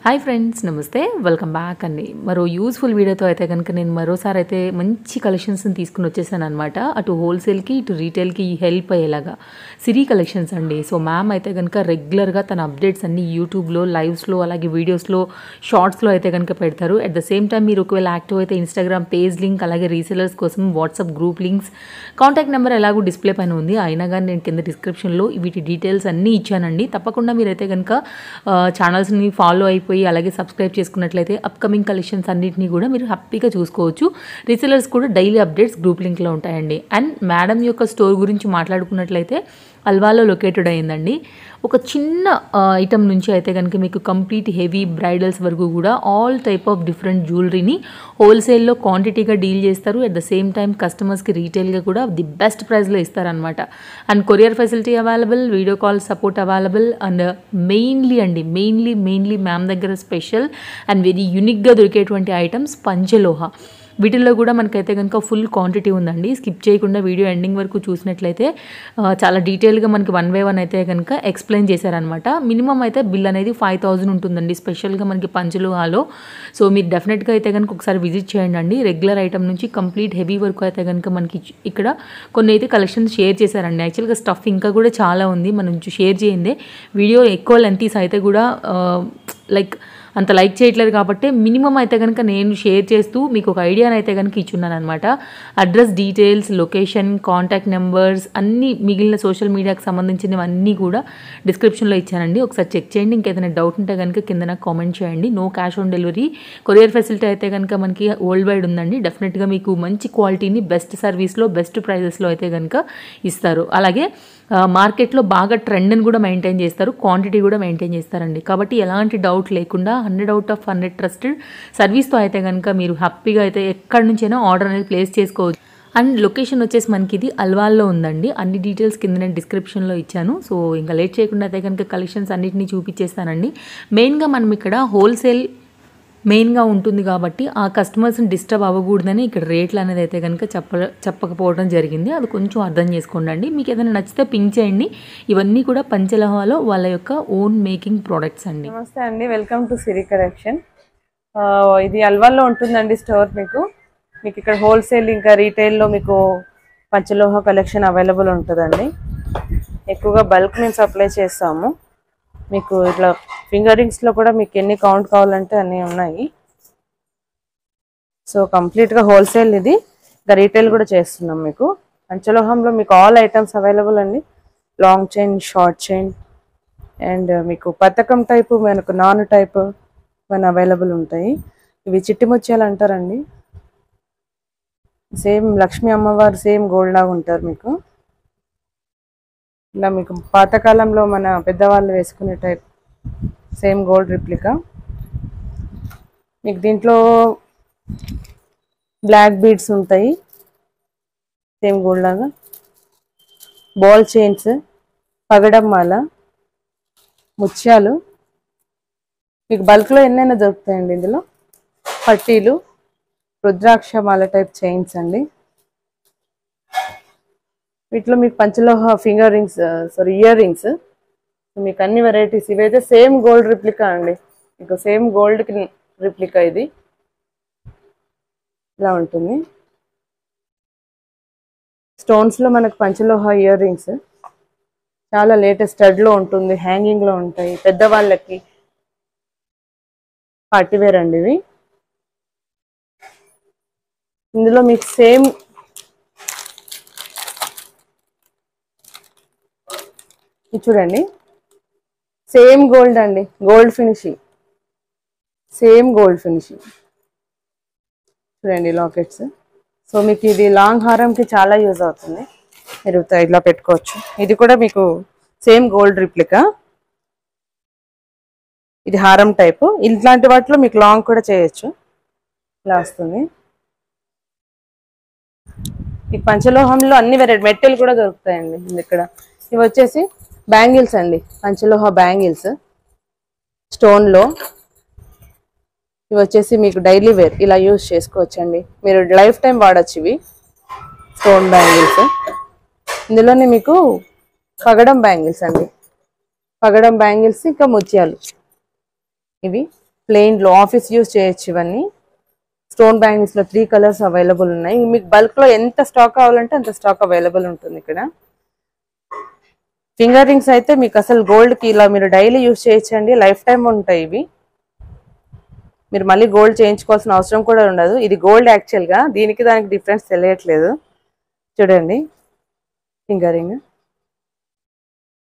Hi friends, నమస్తే. Welcome back అండి. మరో యూస్ఫుల్ వీడియోతో అయితే కనుక నేను మరోసారి అయితే మంచి కలెక్షన్స్ని తీసుకుని వచ్చేసాను అనమాట. అటు హోల్సేల్కి ఇటు రీటైల్కి హెల్ప్ అయ్యేలాగా సిరీ కలెక్షన్స్ అండి. సో మ్యామ్ అయితే కనుక రెగ్యులర్గా తన అప్డేట్స్ అన్ని యూట్యూబ్లో, లైవ్స్లో, అలాగే వీడియోస్లో, షార్ట్స్లో అయితే కనుక పెడతారు. అట్ ద సేమ్ టైం మీరు ఒకవేళ యాక్టివ్ అయితే ఇన్స్టాగ్రామ్ పేజ్ లింక్, అలాగే రీసెలర్స్ కోసం WhatsApp group links, contact number ఎలాగో డిస్ప్లే పైన ఉంది. అయినా కానీ నేను కింద డిస్క్రిప్షన్లో వీటి డీటెయిల్స్ అన్నీ ఇచ్చానండి. తప్పకుండా మీరైతే కనుక ఛానల్స్ని ఫాలో అయిపోయి అలాగే సబ్స్క్రైబ్ చేసుకున్నట్లయితే అప్కమింగ్ కలెక్షన్స్ అన్నింటినీ కూడా మీరు హ్యాపీగా చూసుకోవచ్చు. రీసెలర్స్ కూడా డైలీ అప్డేట్స్ గ్రూప్ లింక్లో ఉంటాయండి. అండ్ మేడం యొక్క స్టోర్ గురించి మాట్లాడుకున్నట్లయితే అల్వాలో లొకేటెడ్ అయిందండి. ఒక చిన్న ఐటమ్ నుంచి అయితే కనుక మీకు కంప్లీట్ హెవీ బ్రైడల్స్ వరకు కూడా ఆల్ టైప్ ఆఫ్ డిఫరెంట్ జ్యువెలరీని హోల్సేల్లో క్వాంటిటీగా డీల్ చేస్తారు. అట్ ద సేమ్ టైం కస్టమర్స్కి రీటైల్గా కూడా ది బెస్ట్ ప్రైస్లో ఇస్తారనమాట. And courier facility available, video call support available. And mainly ma'am దగ్గర స్పెషల్ అండ్ వెరీ యూనిక్గా దొరికేటువంటి ఐటమ్స్ పంచలోహ. వీటిల్లో కూడా మనకైతే కనుక ఫుల్ క్వాంటిటీ ఉందండి. స్కిప్ చేయకుండా వీడియో ఎండింగ్ వరకు చూసినట్లయితే చాలా డీటెయిల్గా మనకి 1 by 1 అయితే కనుక ఎక్స్ప్లెయిన్ చేశారనమాట. మినిమం అయితే బిల్ అనేది 5000 ఉంటుందండి స్పెషల్గా మనకి పంచలోహాలో. సో మీరు డెఫినెట్గా అయితే కనుక ఒకసారి విజిట్ చేయండి అండి. రెగ్యులర్ ఐటమ్ నుంచి కంప్లీట్ హెవీ వరకు అయితే కనుక మనకి ఇక్కడ కొన్ని అయితే కలెక్షన్స్ షేర్ చేశారండి. యాక్చువల్గా స్టఫ్ ఇంకా కూడా చాలా ఉంది, మనం షేర్ చేయండి. వీడియో ఎక్కువ లెంతీస్ అయితే కూడా అంత లైక్ చేయట్లేదు కాబట్టి మినిమం అయితే కనుక నేను షేర్ చేస్తూ మీకు ఒక ఐడియాని అయితే కనుక ఇచ్చున్నాను అనమాట. Address details, location, contact numbers అన్నీ మిగిలిన సోషల్ మీడియాకి సంబంధించినవన్నీ కూడా డిస్క్రిప్షన్లో ఇచ్చానండి. ఒకసారి చెక్ చేయండి. ఇంకేదైనా డౌట్ ఉంటే కనుక కింద నాకు కామెంట్ చేయండి. No cash on delivery, courier facility అయితే కనుక మనకి వరల్డ్ వైడ్ ఉందండి. డెఫినెట్గా మీకు మంచి క్వాలిటీని బెస్ట్ సర్వీస్లో, బెస్ట్ ప్రైజెస్లో అయితే కనుక ఇస్తారు. అలాగే మార్కెట్లో బాగా ట్రెండ్ని కూడా మెయింటైన్ చేస్తారు, క్వాంటిటీ కూడా మెయింటైన్ చేస్తారండి. కాబట్టి ఎలాంటి డౌట్ లేకుండా 100 out of 100 ట్రస్టెడ్ సర్వీస్తో అయితే కనుక మీరు హ్యాపీగా అయితే ఎక్కడి నుంచైనా ఆర్డర్ అనేది ప్లేస్ చేసుకోవచ్చు. అండ్ లొకేషన్ వచ్చేసి మనకి ఇది అల్వాల్లో ఉందండి. అన్ని డీటెయిల్స్ కింద నేను డిస్క్రిప్షన్లో ఇచ్చాను. సో ఇంకా లేట్ చేయకుండా అయితే కనుక కలెక్షన్స్ అన్నింటినీ చూపించేస్తానండి. మెయిన్గా మనం ఇక్కడ హోల్సేల్ మెయిన్గా ఉంటుంది కాబట్టి ఆ కస్టమర్స్ని డిస్టర్బ్ అవ్వకూడదని ఇక్కడ రేట్లు అనేది అయితే కనుక చెప్పకపోవడం జరిగింది. అది కొంచెం అర్థం చేసుకోండి. మీకు ఏదైనా నచ్చితే పింక్ చేయండి. ఇవన్నీ కూడా పంచలోహాలో వాళ్ళ యొక్క ఓన్ మేకింగ్ ప్రోడక్ట్స్ అండి. నమస్తే అండి, వెల్కమ్ టు సిరీ కలెక్షన్. ఇది అల్వాల్లో ఉంటుందండి స్టోర్. మీకు ఇక్కడ హోల్సేల్ ఇంకా రీటైల్లో మీకు పంచలోహ కలెక్షన్ అవైలబుల్ ఉంటుందండి. ఎక్కువగా బల్క్ మేము సప్లై చేస్తాము. మీకు ఇట్లా ఫింగర్ రింగ్స్లో కూడా మీకు ఎన్ని కౌంట్ కావాలంటే అన్నీ ఉన్నాయి. సో కంప్లీట్గా హోల్సేల్ ఇది. ఇంకా రీటైల్ కూడా చేస్తున్నాం. మీకు పంచలోహంలో మీకు ఆల్ ఐటమ్స్ అవైలబుల్ అండి. Long chain, short chain and మీకు పతకం టైపు, మనకు నాన్ టైపు మన అవైలబుల్ ఉంటాయి. ఇవి చిట్టి ముత్యాలు అంటారండి. సేమ్ లక్ష్మీ అమ్మవారు సేమ్ గోల్డ్ లాగా ఉంటారు. మీకు ఇలా మీకు పాతకాలంలో మన పెద్దవాళ్ళు వేసుకునే టైప్ సేమ్ గోల్డ్ రిప్లికా. మీకు దీంట్లో బ్లాక్ బీడ్స్ ఉంటాయి సేమ్ గోల్డ్ లాగా, బాల్ చైన్స్, పగడం మాల, ముత్యాలు మీకు బల్క్లో ఎన్నైనా దొరుకుతాయండి. ఇందులో పట్టీలు, రుద్రాక్ష మాల టైప్ చైన్స్ అండి. వీటిలో మీకు పంచలోహ ఫింగర్ రింగ్స్, ఇయర్ రింగ్స్, మీకు అన్ని వెరైటీస్. ఇవైతే సేమ్ గోల్డ్ రిప్లికా అండి. మీకు సేమ్ గోల్డ్కి రిప్లికా ఇది ఇలా ఉంటుంది. స్టోన్స్లో మనకు పంచలోహ ఇయర్ రింగ్స్ చాలా లేటెస్ట్ స్టడ్లో ఉంటుంది, హ్యాంగింగ్లో ఉంటాయి. పెద్దవాళ్ళకి పార్టీవేర్ అండి ఇవి. ఇందులో మీకు సేమ్ చూడండి, సేమ్ గోల్డ్ అండి, gold finishing, same gold finishing. చూడండి లాకెట్స్. సో మీకు ఇది లాంగ్ హారంకి చాలా యూజ్ అవుతుంది. మీరు ఇట్లా పెట్టుకోవచ్చు. ఇది కూడా మీకు సేమ్ గోల్డ్ రిప్లికా. ఇది హారం టైపు. ఇట్లాంటి వాటిలో మీకు లాంగ్ కూడా చేయొచ్చు. ఇలా వస్తుంది. ఈ పంచలోహంలో అన్ని వెరైటీ మెటల్ కూడా దొరుకుతాయండి. ఇక్కడ ఇవి వచ్చేసి బ్యాంగిల్స్ అండి, పంచలోహ బ్యాంగిల్స్ స్టోన్లో. ఇవి వచ్చేసి మీకు డైలీ వేర్ ఇలా యూజ్ చేసుకోవచ్చండి. మీరు లైఫ్ టైం వాడచ్చు ఇవి స్టోన్ బ్యాంగిల్స్. ఇందులోనే మీకు పగడం బ్యాంగిల్స్ అండి, పగడం బ్యాంగిల్స్ ఇంకా ముత్యాలు ఇవి. ప్లెయిన్లో ఆఫీస్ యూస్ చేయొచ్చు. ఇవన్నీ స్టోన్ బ్యాంగిల్స్లో 3 కలర్స్ అవైలబుల్ ఉన్నాయి. మీకు బల్క్లో ఎంత స్టాక్ కావాలంటే అంత స్టాక్ అవైలబుల్ ఉంటుంది ఇక్కడ. ఫింగర్ రింగ్స్ అయితే మీకు అసలు గోల్డ్కి ఇలా మీరు డైలీ యూస్ చేయొచ్చండి. లైఫ్ టైం ఉంటాయి ఇవి. మీరు మళ్ళీ గోల్డ్ చేయించుకోవాల్సిన అవసరం కూడా ఉండదు. ఇది గోల్డ్ యాక్చువల్గా, దీనికి దానికి డిఫరెన్స్ తెలియట్లేదు. చూడండి ఫింగర్ రింగ్.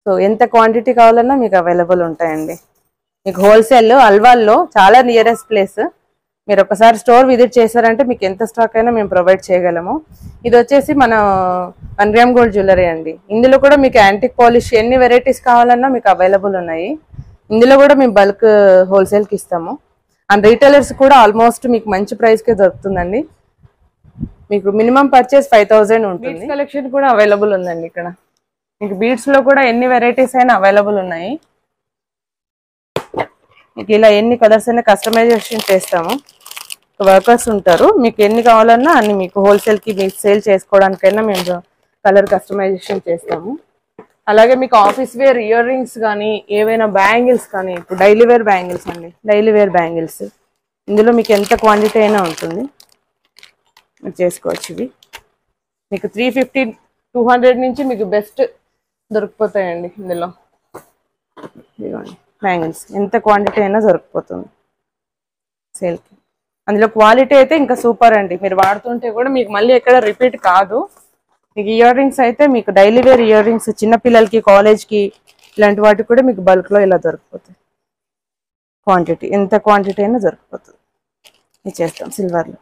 సో ఎంత క్వాంటిటీ కావాలన్నా మీకు అవైలబుల్ ఉంటాయండి. మీకు హోల్సేల్ అల్వాల్లో చాలా నియరెస్ట్ ప్లేస్. మీరు ఒకసారి స్టోర్ విజిట్ చేశారంటే మీకు ఎంత స్టాక్ అయినా మేము ప్రొవైడ్ చేయగలము. ఇది వచ్చేసి మన 1 గ్రామ్ గోల్డ్ జ్యువెలరీ అండి. ఇందులో కూడా మీకు యాంటిక్ పాలిష్ ఎన్ని వెరైటీస్ కావాలన్నా మీకు అవైలబుల్ ఉన్నాయి. ఇందులో కూడా మేము బల్క్ హోల్సేల్కి ఇస్తాము. అండ్ రీటైలర్స్ కూడా ఆల్మోస్ట్ మీకు మంచి ప్రైస్కే దొరుకుతుందండి. మీకు మినిమం పర్చేస్ 5000 ఉంటుంది. కలెక్షన్ కూడా అవైలబుల్ ఉందండి ఇక్కడ. మీకు బీడ్స్లో కూడా ఎన్ని వెరైటీస్ అయినా అవైలబుల్ ఉన్నాయి. మీకు ఇలా ఎన్ని కలర్స్ అయినా కస్టమైజేషన్ చేస్తాము. వర్కర్స్ ఉంటారు, మీకు ఎన్ని కావాలన్నా అన్ని మీకు హోల్సేల్కి మీకు సేల్ చేసుకోవడానికైనా మేము కలర్ కస్టమైజేషన్ చేస్తాము. అలాగే మీకు ఆఫీస్ వేర్ ఇయర్ రింగ్స్ కానీ ఏవైనా బ్యాంగిల్స్ కానీ, ఇప్పుడు డైలీ వేర్ బ్యాంగిల్స్ అండి. డైలీ వేర్ బ్యాంగిల్స్ ఇందులో మీకు ఎంత క్వాంటిటీ అయినా ఉంటుంది, మీరు చేసుకోవచ్చు. ఇవి మీకు 350, 200 నుంచి మీకు బెస్ట్ దొరికిపోతాయండి. ఇందులో ఇదిగోండి బ్యాంగిల్స్ ఎంత క్వాంటిటీ అయినా దొరికిపోతుంది సేల్కి. అందులో క్వాలిటీ అయితే ఇంకా సూపర్ అండి. మీరు వాడుతుంటే కూడా మీకు మళ్ళీ ఎక్కడ రిపీట్ కాదు. మీకు ఇయర్ రింగ్స్ అయితే మీకు డైలీ వేర్ ఇయర్ రింగ్స్ చిన్నపిల్లలకి కాలేజ్కి ఇలాంటి వాటికి కూడా మీకు బల్క్లో ఇలా దొరికిపోతాయి. క్వాంటిటీ ఎంత క్వాంటిటీ అయినా దొరికిపోతుంది. ఇది చేస్తాం సిల్వర్లో.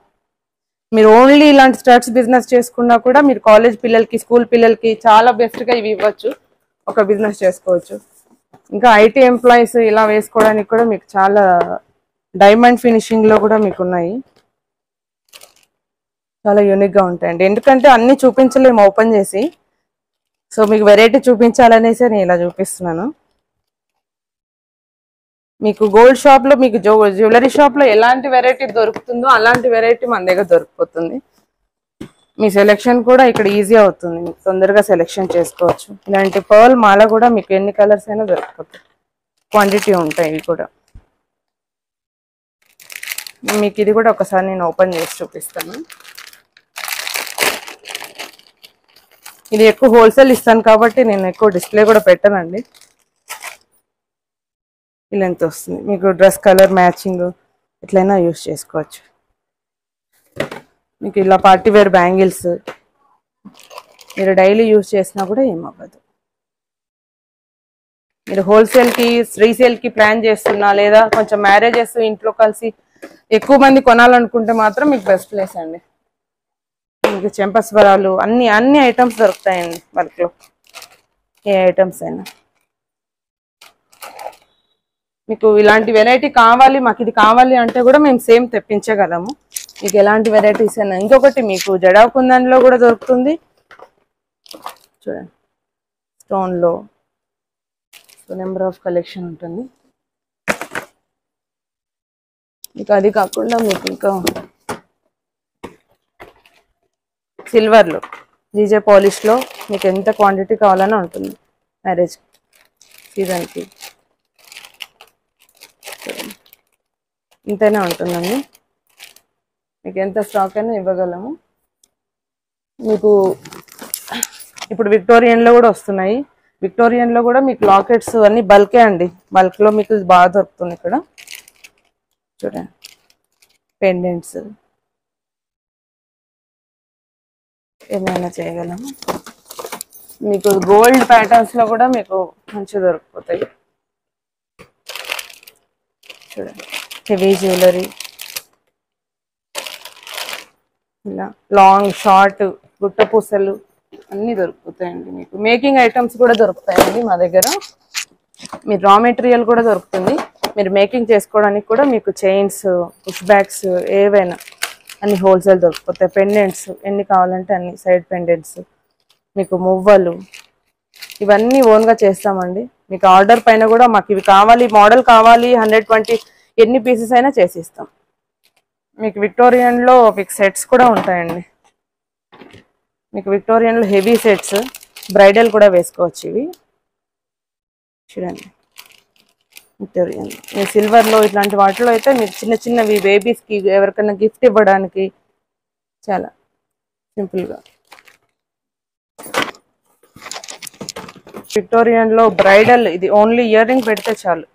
మీరు ఓన్లీ ఇలాంటి స్టడ్స్ బిజినెస్ చేసుకున్నా కూడా మీరు కాలేజ్ పిల్లలకి స్కూల్ పిల్లలకి చాలా బెస్ట్గా ఇవి ఇవ్వచ్చు. ఒక బిజినెస్ చేసుకోవచ్చు. ఇంకా ఐటీ ఎంప్లాయీస్ ఇలా వేసుకోవడానికి కూడా మీకు చాలా డైమండ్ ఫినిషింగ్లో కూడా మీకు ఉన్నాయి. చాలా యూనిక్గా ఉంటాయండి. ఎందుకంటే అన్నీ చూపించలేము ఓపెన్ చేసి. సో మీకు వెరైటీ చూపించాలనేసి నేను ఇలా చూపిస్తున్నాను. మీకు గోల్డ్ షాప్లో మీకు జ్యువెలరీ షాప్లో ఎలాంటి వెరైటీ దొరుకుతుందో అలాంటి వెరైటీ మన దగ్గర దొరికిపోతుంది. మీ సెలెక్షన్ కూడా ఇక్కడ ఈజీ అవుతుంది. మీకు తొందరగా సెలెక్షన్ చేసుకోవచ్చు. ఇలాంటి పర్ల్ మాల కూడా మీకు ఎన్ని కలర్స్ అయినా దొరికిపోతాయి. క్వాంటిటీ ఉంటాయి ఇవి కూడా. మీకు ఇది కూడా ఒకసారి నేను ఓపెన్ చేసి చూపిస్తాను. ఇది ఎక్కువ హోల్సేల్ ఇస్తాను కాబట్టి నేను ఎక్కువ డిస్ప్లే కూడా పెట్టానండి. ఇలా ఎంత వస్తుంది మీకు డ్రెస్ కలర్ మ్యాచింగ్ ఎట్లయినా యూస్ చేసుకోవచ్చు. మీకు ఇలా పార్టీ వేర్ బ్యాంగిల్స్ మీరు డైలీ యూస్ చేసినా కూడా ఏమవ్వదు. మీరు హోల్సేల్కి రీసేల్కి ప్లాన్ చేస్తున్నా లేదా కొంచెం మ్యారేజెస్ ఇంట్లో కలిసి ఎక్కువ మంది కొనాలనుకుంటే మాత్రం మీకు బెస్ట్ ప్లేస్ అండి. మీకు చెంపస్వరాలు అన్ని ఐటమ్స్ దొరుకుతాయండి బల్క్లో. ఏ ఐటమ్స్ అయినా మీకు ఇలాంటి వెరైటీ కావాలి, మాకు ఇది కావాలి అంటే కూడా మేము సేమ్ తెప్పించగలము. మీకు ఎలాంటి వెరైటీస్ అయినా. ఇంకొకటి మీకు జడా కుందన్లో కూడా దొరుకుతుంది. చూడండి స్టోన్లో నెంబర్ ఆఫ్ కలెక్షన్ ఉంటుంది. మీకు అది కాకుండా మీకు ఇంకా సిల్వర్లో జీజే పాలిష్లో మీకు ఎంత క్వాంటిటీ కావాలని ఉంటుంది. మ్యారేజ్ సీజన్కి ఇంతైనా ఉంటుందండి. మీకు ఎంత స్టాక్ అయినా ఇవ్వగలము. మీకు ఇప్పుడు విక్టోరియన్లో కూడా వస్తున్నాయి. విక్టోరియన్లో కూడా మీకు లాకెట్స్ అన్నీ బల్కే అండి. బల్క్లో మీకు బాగా దొరుకుతుంది ఇక్కడ. చూడండి పెండెంట్స్ ఏమైనా చేయగలము. మీకు గోల్డ్ ప్యాటర్న్స్లో కూడా మీకు మంచిగా దొరికిపోతాయి. చూడండి హెవీ జ్యువెలరీ ఇలా లాంగ్ షార్ట్ గుట్ట పూసలు అన్నీ దొరికిపోతాయండి. మీకు మేకింగ్ ఐటమ్స్ కూడా దొరుకుతాయండి మా దగ్గర. మీ రా మెటీరియల్ కూడా దొరుకుతుంది. మీరు మేకింగ్ చేసుకోవడానికి కూడా మీకు చైన్స్ పుష్ బ్యాగ్స్ ఏవైనా అన్ని హోల్సేల్ దొరికిపోతాయి. పెండెంట్స్ ఎన్ని కావాలంటే అన్ని సైడ్ పెండెంట్స్, మీకు మువ్వలు ఇవన్నీ ఓన్గా చేస్తామండి. మీకు ఆర్డర్ పైన కూడా మాకు ఇవి కావాలి, మోడల్ కావాలి 120 ఎన్ని పీసెస్ అయినా చేసిస్తాం. మీకు విక్టోరియన్లో మీకు సెట్స్ కూడా ఉంటాయండి. మీకు విక్టోరియన్లో హెవీ సెట్స్ బ్రైడల్ కూడా వేసుకోవచ్చు. ఇవి చూడండి విక్టోరియన్. ఈ సిల్వర్లో ఇట్లాంటి వాటిలో అయితే మీరు చిన్న చిన్నవి బేబీస్కి ఎవరికైనా గిఫ్ట్ ఇవ్వడానికి చాలా సింపుల్గా. విక్టోరియన్లో బ్రైడల్ ఇది ఓన్లీ ఇయర్ రింగ్ పెడితే చాలు,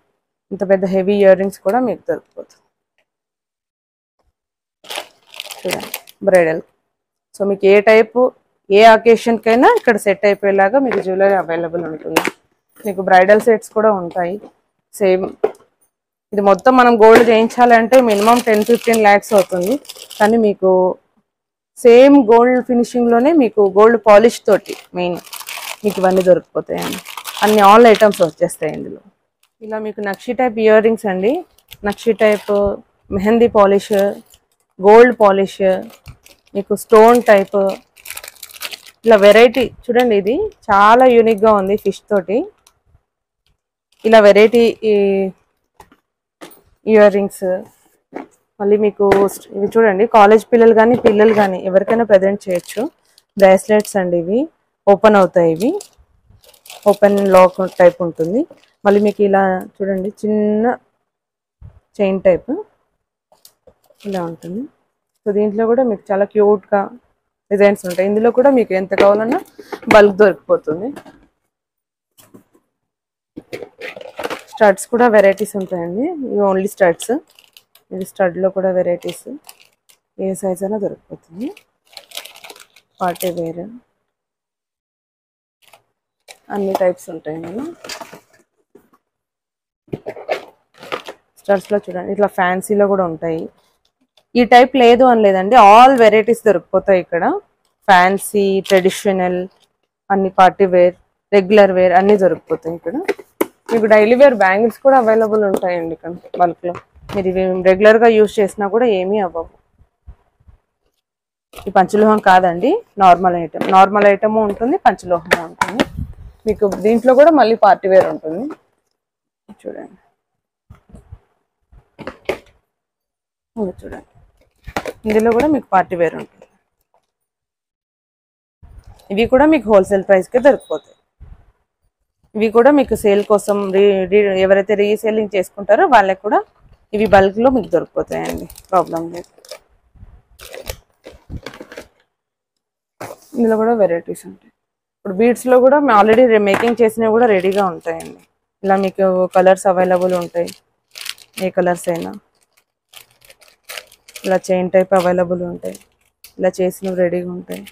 ఇంత పెద్ద హెవీ ఇయర్ రింగ్స్ కూడా మీకు దొరికిపోతుంది చూడండి బ్రైడల్. సో మీకు ఏ టైపు ఏ అకేషన్కైనా ఇక్కడ సెట్ అయిపోయేలాగా మీకు జ్యువెలరీ అవైలబుల్ ఉంటుంది. మీకు బ్రైడల్ సెట్స్ కూడా ఉంటాయి సేమ్. ఇది మొత్తం మనం గోల్డ్ చేయించాలంటే మినిమం 10-15 lakhs అవుతుంది. కానీ మీకు సేమ్ గోల్డ్ ఫినిషింగ్లోనే మీకు గోల్డ్ పాలిష్ తోటి మెయిన్ మీకు ఇవన్నీ దొరికిపోతాయండి. అన్ని ఆల్ ఐటమ్స్ వచ్చేస్తాయి ఇందులో. ఇలా మీకు నక్షి టైప్ ఇయర్ రింగ్స్ అండి, nakshi type mehndi polish, gold polish, మీకు స్టోన్ టైప్, ఇలా వెరైటీ చూడండి. ఇది చాలా యూనిక్గా ఉంది ఫిష్ తోటి. ఇలా వెరైటీ ఇయర్ రింగ్స్. మళ్ళీ మీకు ఇవి చూడండి, కాలేజ్ పిల్లలు కానీ పిల్లలు కానీ ఎవరికైనా ప్రజెంట్ చేయొచ్చు. బ్రేస్లెట్స్ అండి, ఇవి ఓపెన్ అవుతాయి, ఇవి ఓపెన్ లాక్ టైప్ ఉంటుంది. మళ్ళీ మీకు ఇలా చూడండి చిన్న చైన్ టైప్ ఇలా ఉంటుంది. సో దీంట్లో కూడా మీకు చాలా క్యూట్గా డిజైన్స్ ఉంటాయి. ఇందులో కూడా మీకు ఎంత కావాలన్నా బల్క్ దొరికిపోతుంది. స్టడ్స్ కూడా వెరైటీస్ ఉంటాయండి, ఇవి ఓన్లీ స్టడ్స్. ఇది స్టడ్లో కూడా వెరైటీస్, ఏ సైజ్ అయినా దొరికిపోతుంది. పార్టీ వేర్ అన్ని టైప్స్ ఉంటాయి. నేను స్టడ్స్లో చూడండి ఇట్లా ఫ్యాన్సీలో కూడా ఉంటాయి. ఈ టైప్ లేదు అని లేదండి, ఆల్ వెరైటీస్ దొరికిపోతాయి ఇక్కడ. ఫ్యాన్సీ, ట్రెడిషనల్, అన్ని పార్టీ వేర్, రెగ్యులర్ వేర్ అన్నీ దొరికిపోతాయి ఇక్కడ. మీకు డైలీ వేర్ బ్యాంగిల్స్ కూడా అవైలబుల్ ఉంటాయండి ఇక్కడ బల్క్లో. మీరు ఇవి రెగ్యులర్గా యూజ్ చేసినా కూడా ఏమీ అవ్వవు. ఈ పంచలోహం కాదండి, నార్మల్ ఐటమ్. నార్మల్ ఐటమ్ ఉంటుంది, పంచలోహం ఉంటుంది. మీకు దీంట్లో కూడా మళ్ళీ పార్టీ వేర్ ఉంటుంది చూడండి. చూడండి ఇందులో కూడా మీకు పార్టీ వేర్ ఉంటుంది. ఇవి కూడా మీకు హోల్సేల్ ప్రైస్కే దొరికిపోతాయి. ఇవి కూడా మీకు సేల్ కోసం ఎవరైతే రీసేలింగ్ చేసుకుంటారో వాళ్ళకి కూడా ఇవి బల్క్లో మీకు దొరికిపోతాయండి, ప్రాబ్లం లేదు. ఇందులో కూడా వెరైటీస్ ఉంటాయి. ఇప్పుడు బీడ్స్లో కూడా ఆల్రెడీ మేకింగ్ చేసినవి కూడా రెడీగా ఉంటాయండి. ఇలా మీకు కలర్స్ అవైలబుల్ ఉంటాయి, ఏ కలర్స్ అయినా. ఇలా చైన్ టైప్ అవైలబుల్ ఉంటాయి, ఇలా చేసినవి రెడీగా ఉంటాయి.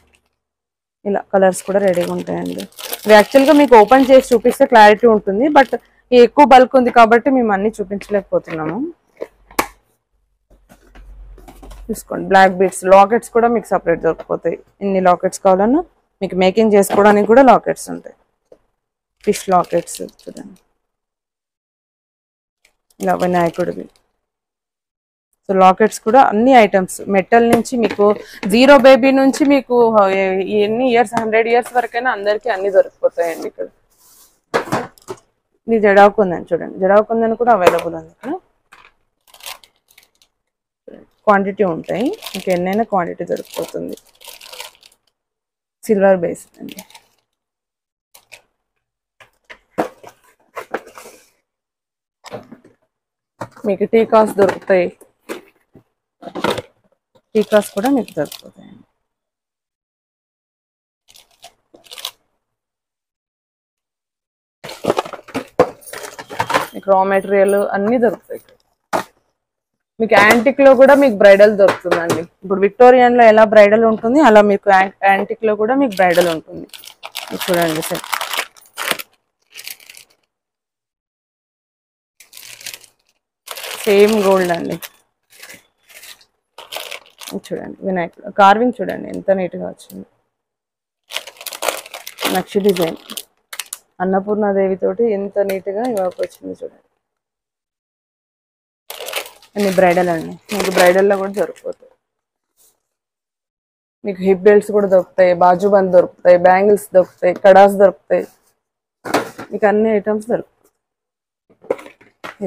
ఇలా కలర్స్ కూడా రెడీగా ఉంటాయండి. ఇవి యాక్చువల్గా మీకు ఓపెన్ చేసి చూపిస్తే క్లారిటీ ఉంటుంది, బట్ ఎక్కువ బల్క్ ఉంది కాబట్టి మేము అన్నీ చూపించలేకపోతున్నాము. చూసుకోండి బ్లాక్ బీడ్స్, లాకెట్స్ కూడా మీకు సపరేట్ దొరికిపోతాయి. ఎన్ని లాకెట్స్ కావాలన్నా మీకు మేకింగ్ చేసుకోవడానికి కూడా లాకెట్స్ ఉంటాయి. ఫిష్ లాకెట్స్ చూడండి, ఇలా వినాయకుడివి. సో లాకెట్స్ కూడా అన్ని ఐటమ్స్ మెటల్ నుంచి మీకు 0 బేబీ నుంచి మీకు ఎన్ని ఇయర్స్ 100 years వరకైనా అందరికీ అన్ని దొరికిపోతాయండి ఇక్కడ. ఇది జడావుకుందని చూడండి, జడావుకుందని కూడా అవైలబుల్ ఉంది ఇక్కడ. క్వాంటిటీ ఉంటాయి, మీకు ఎన్నైనా క్వాంటిటీ దొరికిపోతుంది. సిల్వర్ బేస్ అండి. మీకు టీకాస్ దొరుకుతాయి, టీకాస్ కూడా మీకు దొరికిపోతాయి. మీకు రా మెటీరియల్ అన్నీ దొరుకుతాయి. మీకు యాంటిక్లో కూడా మీకు బ్రైడల్ దొరుకుతుందండి. ఇప్పుడు విక్టోరియన్లో ఎలా బ్రైడల్ ఉంటుంది అలా మీకు యాంటిక్లో కూడా మీకు బ్రైడల్ ఉంటుంది. చూడండి సార్, సేమ్ గోల్డ్ అండి. చూడండి వినాయకుడు కార్వింగ్ చూడండి ఎంత నీట్గా వచ్చింది. నక్షి డిజైన్ అన్నపూర్ణాదేవి తోటి ఎంత నీట్గా ఇవాళ వచ్చింది చూడండి. అన్ని బ్రైడల్ అండి, మీకు బ్రైడల్లో కూడా దొరికిపోతాయి. మీకు హిప్ బెల్ట్స్ కూడా దొరుకుతాయి, బాజుబంద్ దొరుకుతాయి, బ్యాంగిల్స్ దొరుకుతాయి, కడాస్ దొరుకుతాయి. మీకు అన్ని ఐటమ్స్ దొరుకుతాయి.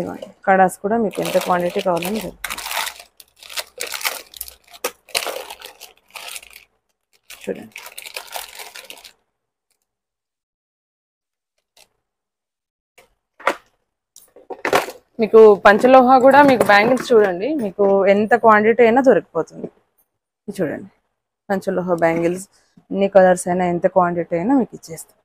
ఇవ్వండి కడాస్ కూడా మీకు ఎంత క్వాంటిటీ కావాలని దొరుకుతాయి. చూడండి మీకు పంచలోహ కూడా మీకు బ్యాంగిల్స్ చూడండి, మీకు ఎంత క్వాంటిటీ అయినా దొరికిపోతుంది. చూడండి పంచలోహ బ్యాంగిల్స్ ఎన్ని కలర్స్ అయినా ఎంత క్వాంటిటీ అయినా మీకు ఇచ్చేస్తాం.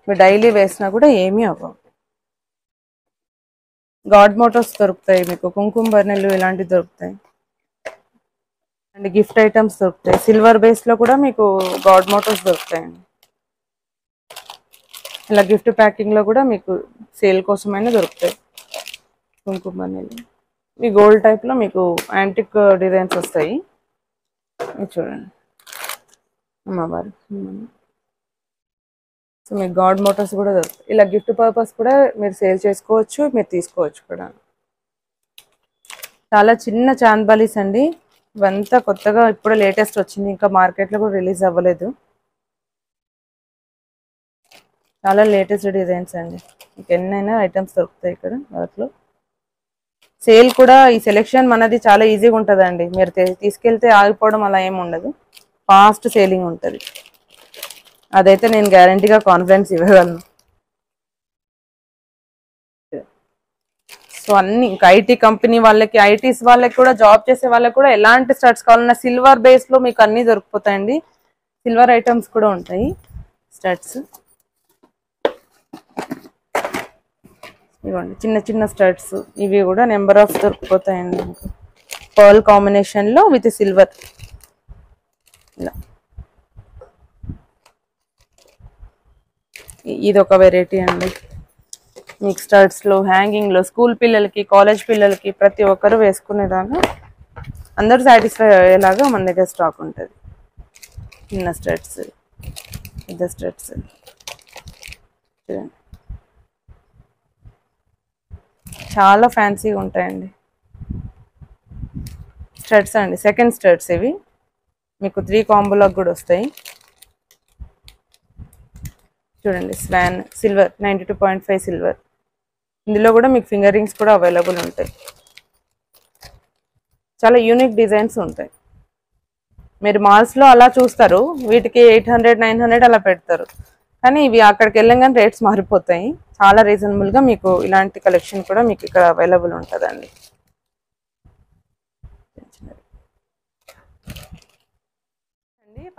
మీరు డైలీ వేసినా కూడా ఏమీ అవ్వవు. గాడ్ మోటోస్ దొరుకుతాయి మీకు, కుంకుమ బర్నెలు ఇలాంటివి దొరుకుతాయి అండ్ గిఫ్ట్ ఐటమ్స్ దొరుకుతాయి. సిల్వర్ బేస్లో కూడా మీకు గాడ్ మోటోస్ దొరుకుతాయండి. ఇలా గిఫ్ట్ ప్యాకింగ్లో కూడా మీకు సేల్ కోసమైనా దొరుకుతాయి కుంకుమ బర్నెలు. ఈ గోల్డ్ టైప్లో మీకు యాంటిక్ డిజైన్స్ వస్తాయి. ఇది చూడండి అమ్మవారు. సో మీకు గాడ్ మోటర్స్ కూడా దొరుకుతాయి. ఇలా గిఫ్ట్ పర్పస్ కూడా మీరు సేల్ చేసుకోవచ్చు, మీరు తీసుకోవచ్చు కూడా. చాలా చిన్న చాంద్బాలీస్ అండి, ఇవంతా కొత్తగా ఇప్పుడే లేటెస్ట్ వచ్చింది, ఇంకా మార్కెట్లో కూడా రిలీజ్ అవ్వలేదు. చాలా లేటెస్ట్ డిజైన్స్ అండి, మీకు ఎన్నైనా ఐటమ్స్ దొరుకుతాయి ఇక్కడ వాటిలో. సేల్ కూడా ఈ సెలెక్షన్ మనది చాలా ఈజీగా ఉంటుందండి, మీరు తీసుకెళ్తే ఆగిపోవడం అలా ఏమి ఉండదు, ఫాస్ట్ సేలింగ్ ఉంటుంది. అదైతే నేను గ్యారంటీగా కాన్ఫిడెన్స్ ఇవ్వగలను. సో అన్ని ఇంకా ఐటీ కంపెనీ వాళ్ళకి, ఐటీస్ వాళ్ళకి కూడా, జాబ్ చేసే వాళ్ళకి కూడా ఎలాంటి స్టడ్స్ కావాలన్నా సిల్వర్ బేస్లో మీకు అన్నీ దొరికిపోతాయండి. సిల్వర్ ఐటమ్స్ కూడా ఉంటాయి స్టడ్స్. ఇవ్వండి చిన్న చిన్న స్టడ్స్, ఇవి కూడా నెంబర్ ఆఫ్ దొరికిపోతాయండి మీకు. పర్ల్ కాంబినేషన్లో విత్ సిల్వర్. ఇలా ఇది ఒక వెరైటీ అండి మీకు స్టడ్స్లో, హ్యాంగింగ్లో, స్కూల్ పిల్లలకి, కాలేజ్ పిల్లలకి ప్రతి ఒక్కరు వేసుకునేలాగా, అందరూ సాటిస్ఫై అయ్యేలాగా మన దగ్గర స్టాక్ ఉంటుంది. చిన్న స్టడ్స్, పెద్ద స్టడ్స్ చూడండి, చాలా ఫ్యాన్సీగా ఉంటాయండి స్టడ్స్ అండి. సెకండ్ స్టడ్స్ ఇవి మీకు 3 కాంబోలకు కూడా వస్తాయి. చూడండి స్వాన్ సిల్వర్ 92.5 సిల్వర్. ఇందులో కూడా మీకు ఫింగర్ రింగ్స్ కూడా అవైలబుల్ ఉంటాయి. చాలా యూనిక్ డిజైన్స్ ఉంటాయి. మీరు మాల్స్లో అలా చూస్తారు, వీటికి 800, 900 అలా పెడతారు, కానీ ఇవి అక్కడికి వెళ్ళంగానే రేట్స్ మారిపోతాయి. చాలా రీజనబుల్గా మీకు ఇలాంటి కలెక్షన్ కూడా మీకు ఇక్కడ అవైలబుల్ ఉంటుందండి.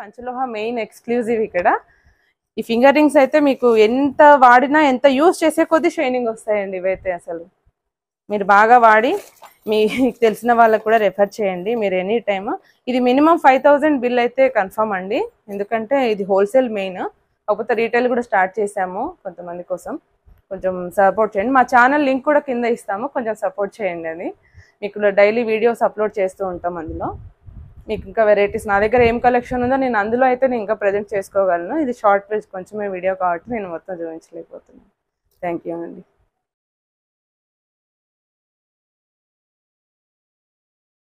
పంచలోహ మెయిన్ ఎక్స్క్లూజివ్ ఇక్కడ. ఈ ఫింగర్ రింగ్స్ అయితే మీకు ఎంత వాడినా, ఎంత యూజ్ చేసే కొద్దీ షైనింగ్ వస్తాయండి ఇవైతే. అసలు మీరు బాగా వాడి మీకు తెలిసిన వాళ్ళకు కూడా రెఫర్ చేయండి మీరు ఎనీ టైమ్. ఇది మినిమం 5000 బిల్ అయితే కన్ఫర్మ్ అండి, ఎందుకంటే ఇది హోల్సేల్ మెయిన్. కాకపోతే రీటైల్ కూడా స్టార్ట్ చేసాము కొంతమంది కోసం, కొంచెం సపోర్ట్ చేయండి. మా ఛానల్ లింక్ కూడా కింద ఇస్తాము, కొంచెం సపోర్ట్ చేయండి. అది మీకు డైలీ వీడియోస్ అప్లోడ్ చేస్తూ ఉంటాం. అందులో మీకు ఇంకా వెరైటీస్, నా దగ్గర ఏం కలెక్షన్ ఉందో నేను అందులో అయితే నేను ఇంకా ప్రజెంట్ చేసుకోగలను. ఇది షార్ట్ కొంచెమే వీడియో కాబట్టి నేను మొత్తం చూపించలేకపోతున్నాను. థ్యాంక్ యూ అండి.